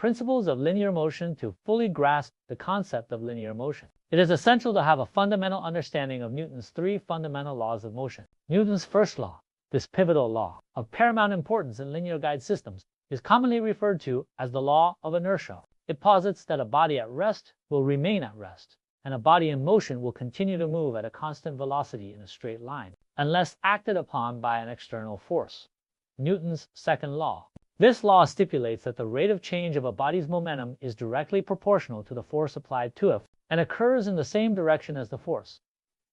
principles of linear motion to fully grasp the concept of linear motion. It is essential to have a fundamental understanding of Newton's three fundamental laws of motion. Newton's first law, this pivotal law of paramount importance in linear guide systems, is commonly referred to as the law of inertia. It posits that a body at rest will remain at rest, and a body in motion will continue to move at a constant velocity in a straight line, unless acted upon by an external force. Newton's second law. This law stipulates that the rate of change of a body's momentum is directly proportional to the force applied to it, and occurs in the same direction as the force.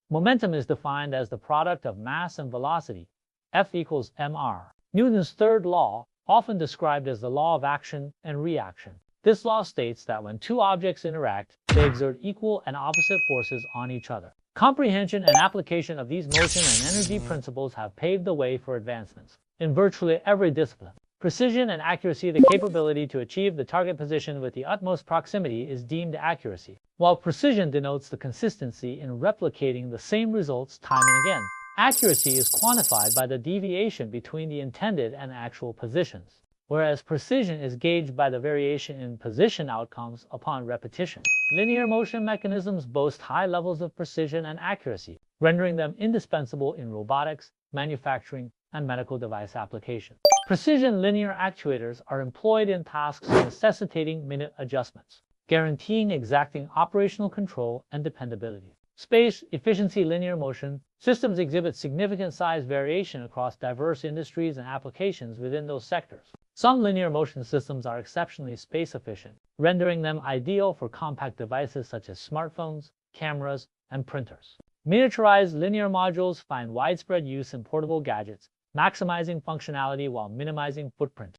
Momentum is defined as the product of mass and velocity, F equals mr. Newton's third law, often described as the law of action and reaction. This law states that when two objects interact, they exert equal and opposite forces on each other. Comprehension and application of these motion and energy principles have paved the way for advancements in virtually every discipline. Precision and accuracy, the capability to achieve the target position with the utmost proximity, is deemed accuracy, while precision denotes the consistency in replicating the same results time and again. Accuracy is quantified by the deviation between the intended and actual positions, whereas precision is gauged by the variation in position outcomes upon repetition. Linear motion mechanisms boast high levels of precision and accuracy, rendering them indispensable in robotics, manufacturing, and medical device applications. Precision linear actuators are employed in tasks necessitating minute adjustments, guaranteeing exacting operational control and dependability. Space efficiency linear motion systems exhibit significant size variation across diverse industries and applications within those sectors. Some linear motion systems are exceptionally space efficient, rendering them ideal for compact devices such as smartphones, cameras, and printers. Miniaturized linear modules find widespread use in portable gadgets, maximizing functionality while minimizing footprint.